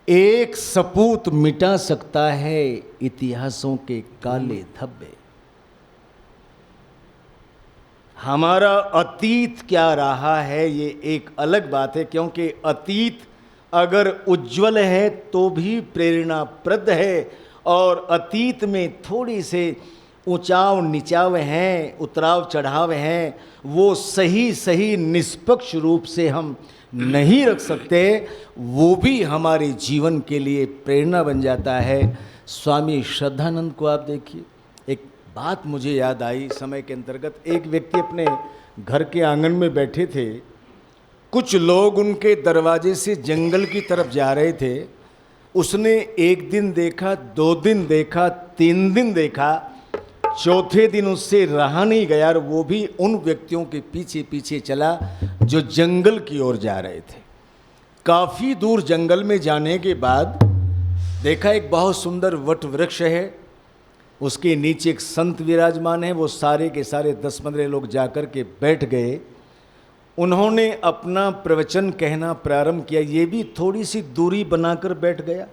एक सपूत मिटा सकता है इतिहासों के काले धब्बे। हमारा अतीत क्या रहा है ये एक अलग बात है, क्योंकि अतीत अगर उज्जवल है तो भी प्रेरणाप्रद है, और अतीत में थोड़ी से ऊंचाव नीचाव हैं, उतराव चढ़ाव हैं, वो सही सही निष्पक्ष रूप से हम नहीं रख सकते, वो भी हमारे जीवन के लिए प्रेरणा बन जाता है। स्वामी श्रद्धानंद को आप देखिए, एक बात मुझे याद आई समय के अंतर्गत। एक व्यक्ति अपने घर के आंगन में बैठे थे, कुछ लोग उनके दरवाजे से जंगल की तरफ जा रहे थे। उसने एक दिन देखा, 2 दिन देखा, 3 दिन देखा, चौथे दिन उससे रहा नहीं गया, और वो भी उन व्यक्तियों के पीछे पीछे चला जो जंगल की ओर जा रहे थे। काफ़ी दूर जंगल में जाने के बाद देखा एक बहुत सुंदर वट वृक्ष है, उसके नीचे एक संत विराजमान है। वो सारे के सारे 10-15 लोग जाकर के बैठ गए। उन्होंने अपना प्रवचन कहना प्रारंभ किया। ये भी थोड़ी सी दूरी बनाकर बैठ गया।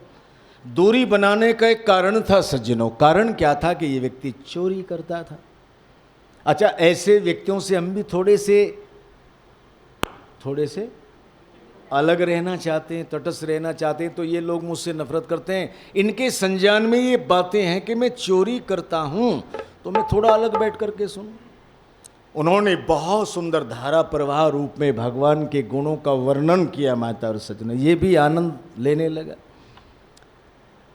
दूरी बनाने का एक कारण था सज्जनों। कारण क्या था कि ये व्यक्ति चोरी करता था। अच्छा, ऐसे व्यक्तियों से हम भी थोड़े से अलग रहना चाहते हैं, तटस्थ रहना चाहते हैं, तो ये लोग मुझसे नफरत करते हैं। इनके संज्ञान में ये बातें हैं कि मैं चोरी करता हूं, तो मैं थोड़ा अलग बैठ करके सुनूं। उन्होंने बहुत सुंदर धारा प्रवाह रूप में भगवान के गुणों का वर्णन किया। माता और सज्जनों, ये भी आनंद लेने लगा।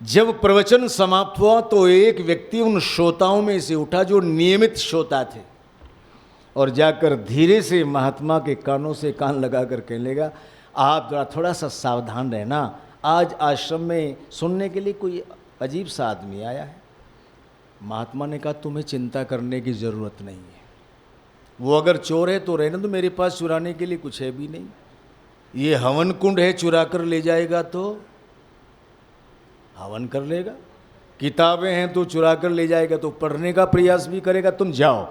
जब प्रवचन समाप्त हुआ तो एक व्यक्ति उन श्रोताओं में से उठा जो नियमित श्रोता थे, और जाकर धीरे से महात्मा के कानों से कान लगा कर कहने लगा, आप जरा थोड़ा सा सावधान रहना, आज आश्रम में सुनने के लिए कोई अजीब सा आदमी आया है। महात्मा ने कहा, तुम्हें चिंता करने की ज़रूरत नहीं है, वो अगर चोर है तो रहने दो, मेरे पास चुराने के लिए कुछ है भी नहीं। ये हवन कुंड है, चुरा कर ले जाएगा तो हवन कर लेगा, किताबें हैं तो चुरा कर ले जाएगा तो पढ़ने का प्रयास भी करेगा, तुम जाओ।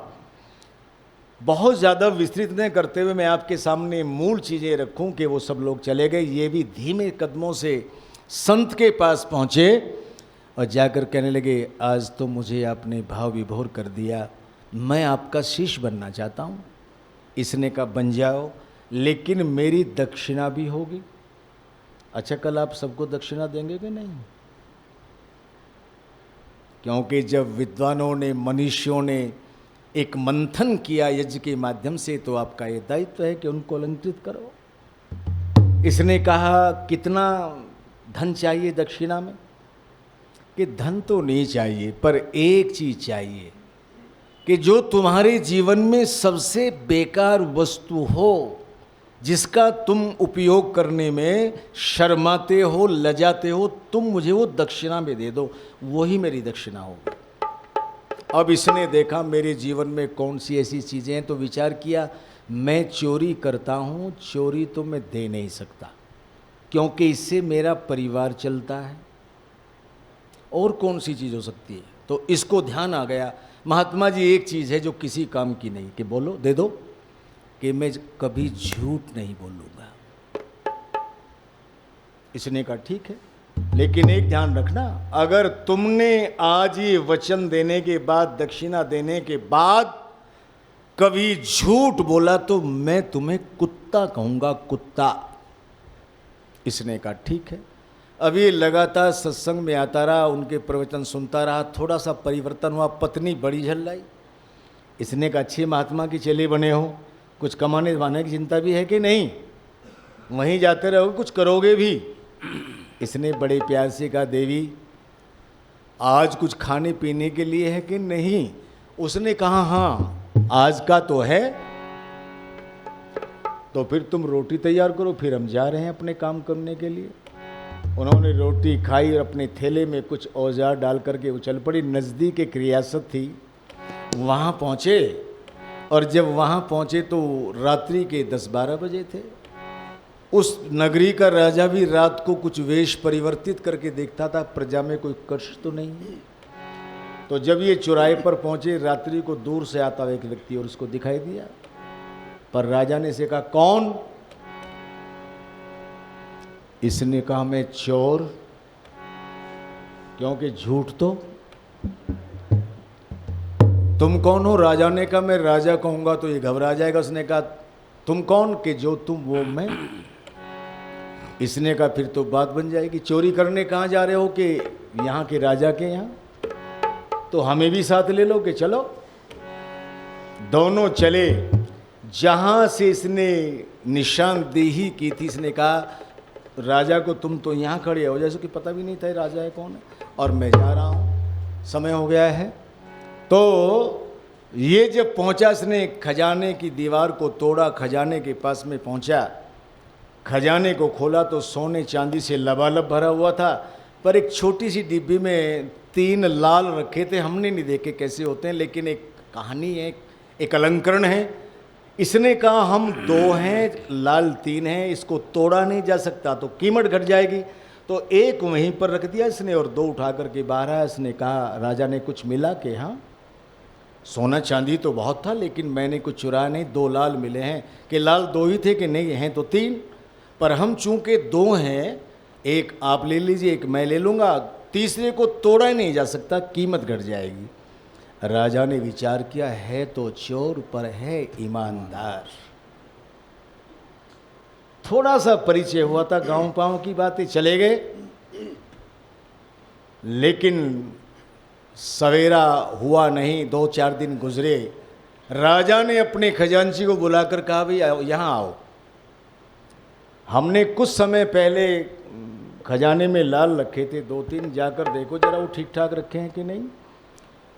बहुत ज़्यादा विस्तृत न करते हुए मैं आपके सामने मूल चीज़ें रखूं कि वो सब लोग चले गए। ये भी धीमे कदमों से संत के पास पहुँचे और जाकर कहने लगे, आज तो मुझे आपने भाव विभोर कर दिया, मैं आपका शिष्य बनना चाहता हूँ। इसने कहा, बन जाओ, लेकिन मेरी दक्षिणा भी होगी। अच्छा, कल आप सबको दक्षिणा देंगे कि नहीं? क्योंकि जब विद्वानों ने, मनीषियों ने एक मंथन किया यज्ञ के माध्यम से, तो आपका ये दायित्व है कि उनको अलंकृत करो। इसने कहा, कितना धन चाहिए दक्षिणा में? कि धन तो नहीं चाहिए, पर एक चीज चाहिए कि जो तुम्हारे जीवन में सबसे बेकार वस्तु हो, जिसका तुम उपयोग करने में शर्माते हो, लजाते हो, तुम मुझे वो दक्षिणा में दे दो, वही मेरी दक्षिणा होगी। अब इसने देखा मेरे जीवन में कौन सी ऐसी चीज़ें हैं, तो विचार किया, मैं चोरी करता हूँ, चोरी तो मैं दे नहीं सकता, क्योंकि इससे मेरा परिवार चलता है। और कौन सी चीज़ हो सकती है? तो इसको ध्यान आ गया, महात्मा जी एक चीज़ है जो किसी काम की नहीं, कि बोलो, दे दो, कि मैं कभी झूठ नहीं बोलूँगा। इसने कहा, ठीक है, लेकिन एक ध्यान रखना, अगर तुमने आज ये वचन देने के बाद, दक्षिणा देने के बाद कभी झूठ बोला तो मैं तुम्हें कुत्ता कहूँगा, कुत्ता। इसने कहा, ठीक है। अब ये लगातार सत्संग में आता रहा, उनके प्रवचन सुनता रहा, थोड़ा सा परिवर्तन हुआ, पत्नी बड़ी झल्लाई। इसने कहा, अच्छे महात्मा की चेले बने हो, कुछ कमाने वाने की चिंता भी है कि नहीं? वहीं जाते रहोगे, कुछ करोगे भी? इसने बड़े प्यार से कहा, देवी आज कुछ खाने पीने के लिए है कि नहीं? उसने कहा, हाँ आज का तो है। तो फिर तुम रोटी तैयार करो, फिर हम जा रहे हैं अपने काम करने के लिए। उन्होंने रोटी खाई और अपने थैले में कुछ औजार डाल करके उछल पड़ी। नज़दीक एक रियासत थी, वहाँ पहुँचे, और जब वहाँ पहुँचे तो रात्रि के 10-12 बजे थे। उस नगरी का राजा भी रात को कुछ वेश परिवर्तित करके देखता था, प्रजा में कोई कष्ट तो नहीं है। तो जब ये चौराहे पर पहुँचे, रात्रि को दूर से आता हुआ एक व्यक्ति और उसको दिखाई दिया, पर राजा ने से कहा, कौन? इसने कहा मैं चोर, क्योंकि झूठ तो तुम कौन हो? राजा ने कहा मैं राजा कहूंगा तो ये घबरा जाएगा। उसने कहा तुम कौन? कि जो तुम वो मैं। इसने कहा फिर तो बात बन जाएगी। चोरी करने कहाँ जा रहे हो? कि यहाँ के राजा के यहाँ। तो हमें भी साथ ले लो कि चलो। दोनों चले। जहाँ से इसने निशानदेही की थी, इसने कहा राजा को तुम तो यहाँ खड़े हो, जैसे कि पता भी नहीं था राजा है कौन है, और मैं जा रहा हूँ, समय हो गया है। तो ये जब पहुंचा, इसने खजाने की दीवार को तोड़ा, खजाने के पास में पहुंचा, खजाने को खोला तो सोने चांदी से लबालब भरा हुआ था, पर एक छोटी सी डिब्बी में 3 लाल रखे थे। हमने नहीं देखे कैसे होते हैं, लेकिन एक कहानी है, एक अलंकरण है। इसने कहा हम 2 हैं, लाल 3 हैं, इसको तोड़ा नहीं जा सकता तो कीमत घट जाएगी। तो एक वहीं पर रख दिया इसने और 2 उठा करके बाहर आया। इसने कहा राजा ने कुछ मिला? कि हाँ, सोना चांदी तो बहुत था, लेकिन मैंने कुछ चुराया नहीं, 2 लाल मिले हैं। कि लाल 2 ही थे? कि नहीं, हैं तो 3, पर हम चूंकि 2 हैं, एक आप ले लीजिए, एक मैं ले लूँगा, तीसरे को तोड़ा ही नहीं जा सकता, कीमत घट जाएगी। राजा ने विचार किया, है तो चोर पर है ईमानदार। थोड़ा सा परिचय हुआ था, गांव पांव की बातें, चले गए। लेकिन सवेरा हुआ नहीं, 2-4 दिन गुजरे। राजा ने अपने खजांची को बुलाकर कहा भाई यहाँ आओ, हमने कुछ समय पहले खजाने में लाल रखे थे 2-3, जाकर देखो जरा वो ठीक ठाक रखे हैं कि नहीं।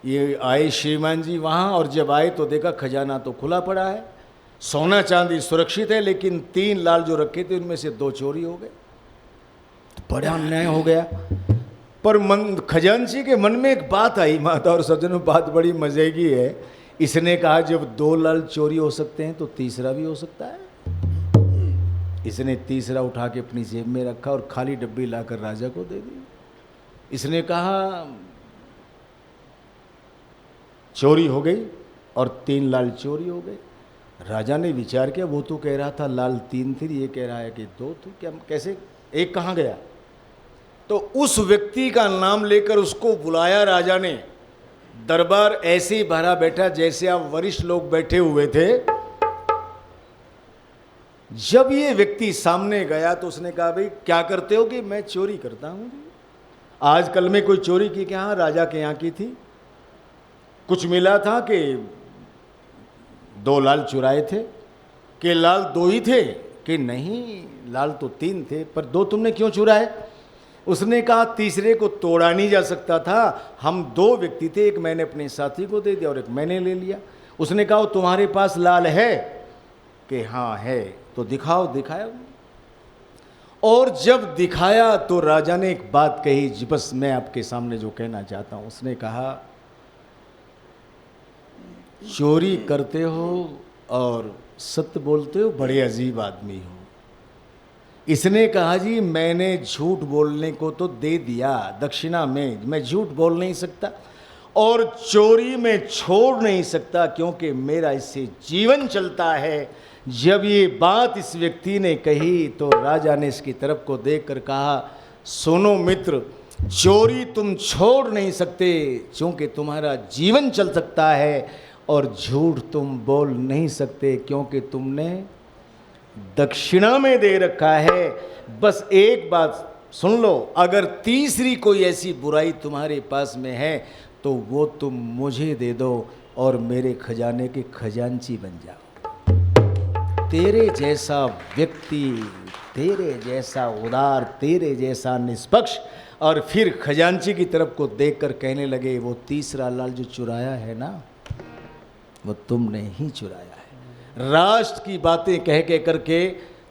ये आए श्रीमान जी वहाँ, और जब आए तो देखा खजाना तो खुला पड़ा है, सोना चांदी सुरक्षित है, लेकिन 3 लाल जो रखे थे उनमें से 2 चोरी हो गए। बड़ा अन्याय हो गया। पर खजांची के मन में एक बात आई, माता और सज्जनों, बात बड़ी मजे की है। इसने कहा जब 2 लाल चोरी हो सकते हैं तो तीसरा भी हो सकता है। इसने तीसरा उठा के अपनी जेब में रखा और खाली डब्बी लाकर राजा को दे दी। इसने कहा चोरी हो गई और 3 लाल चोरी हो गए। राजा ने विचार किया, वो तो कह रहा था लाल 3 थे, ये कह रहा है कि 2 थे, क्या कैसे, एक कहाँ गया? तो उस व्यक्ति का नाम लेकर उसको बुलाया राजा ने। दरबार ऐसे ही भरा बैठा जैसे आप वरिष्ठ लोग बैठे हुए थे। जब ये व्यक्ति सामने गया तो उसने कहा भाई क्या करते हो? कि मैं चोरी करता हूं। आजकल में कोई चोरी की? क्या? राजा के यहाँ की थी। कुछ मिला था? कि 2 लाल चुराए थे। कि लाल 2 ही थे? कि नहीं, लाल तो 3 थे, पर 2 तुमने क्यों चुराए? उसने कहा तीसरे को तोड़ा नहीं जा सकता था, हम 2 व्यक्ति थे, एक मैंने अपने साथी को दे दिया और एक मैंने ले लिया। उसने कहा तुम्हारे पास लाल है? कि हाँ है। तो दिखाओ। दिखाया। और जब दिखाया तो राजा ने एक बात कही, बस मैं आपके सामने जो कहना चाहता हूं। उसने कहा चोरी करते हो और सत्य बोलते हो, बड़े अजीब आदमी हो। इसने कहा जी मैंने झूठ बोलने को तो दे दिया दक्षिणा में, मैं झूठ बोल नहीं सकता और चोरी में छोड़ नहीं सकता, क्योंकि मेरा इससे जीवन चलता है। जब ये बात इस व्यक्ति ने कही तो राजा ने इसकी तरफ को देखकर कहा सुनो मित्र, चोरी तुम छोड़ नहीं सकते क्योंकि तुम्हारा जीवन चल सकता है, और झूठ तुम बोल नहीं सकते क्योंकि तुमने दक्षिणा में दे रखा है। बस एक बात सुन लो, अगर तीसरी कोई ऐसी बुराई तुम्हारे पास में है तो वो तुम मुझे दे दो और मेरे खजाने के खजांची बन जाओ। तेरे जैसा व्यक्ति, तेरे जैसा उदार, तेरे जैसा निष्पक्ष। और फिर खजांची की तरफ को देखकर कहने लगे वो तीसरा लाल जो चुराया है ना, वो तुमने ही चुराया है। राष्ट्र की बातें कह के करके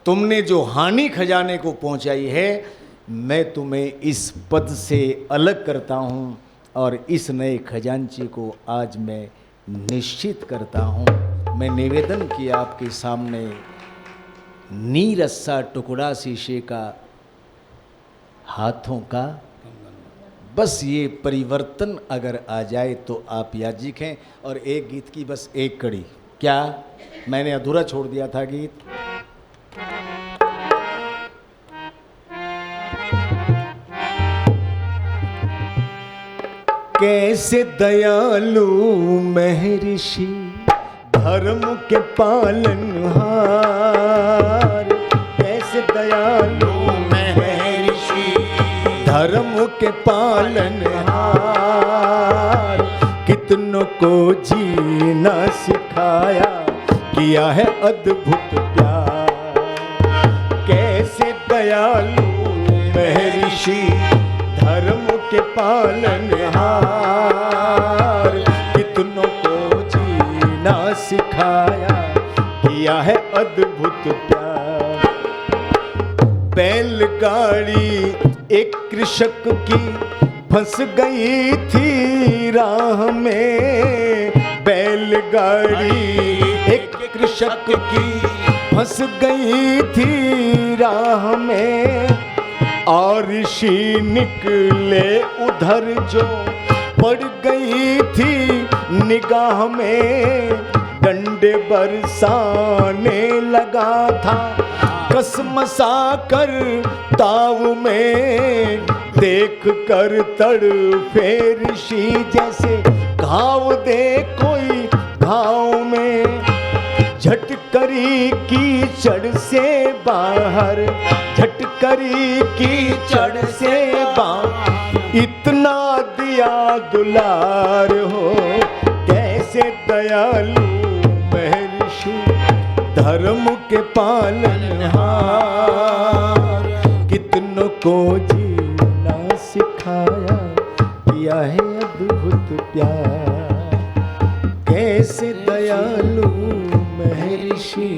तुमने जो हानि खजाने को पहुंचाई है, मैं तुम्हें इस पद से अलग करता हूं और इस नए खजांची को आज मैं निश्चित करता हूं। मैं निवेदन किया आपके सामने, नीरसा टुकड़ा शीशे का, हाथों का, बस ये परिवर्तन अगर आ जाए तो आप याजिक हैं। और एक गीत की बस एक कड़ी, क्या मैंने अधूरा छोड़ दिया था गीत? कैसे दयालु महर्षि धर्म के पालनहार, कैसे दयालु महर्षि धर्म के पालनहार, कितनों को जीना सिखाया, किया है अद्भुत प्यार। कैसे दयालु महर्षि धर्म के पालनहार, कितनों को जीना सिखाया, किया है अद्भुत प्यार। बैलगाड़ी एक कृषक की फंस गई थी राह में, बैलगाड़ी एक कृषक की फंस गई थी राह में, और ऋषि निकले उधर जो पड़ गई थी निगाह में, डंडे बरसाने लगा था कसमसा कर ताव में, देख कर तड़पे ऋषि जैसे घाव दे कोई घाव में, झटकरी कीचड़ से बाहर, झटकरी कीचड़ से बाहर, इतना दिया दुलार हो, कैसे दयालु महर्षि धर्म के पालनहार, कितनों को जीना सिखाया, किया है अद्भुत प्यार। कैसे दयालु महर्षि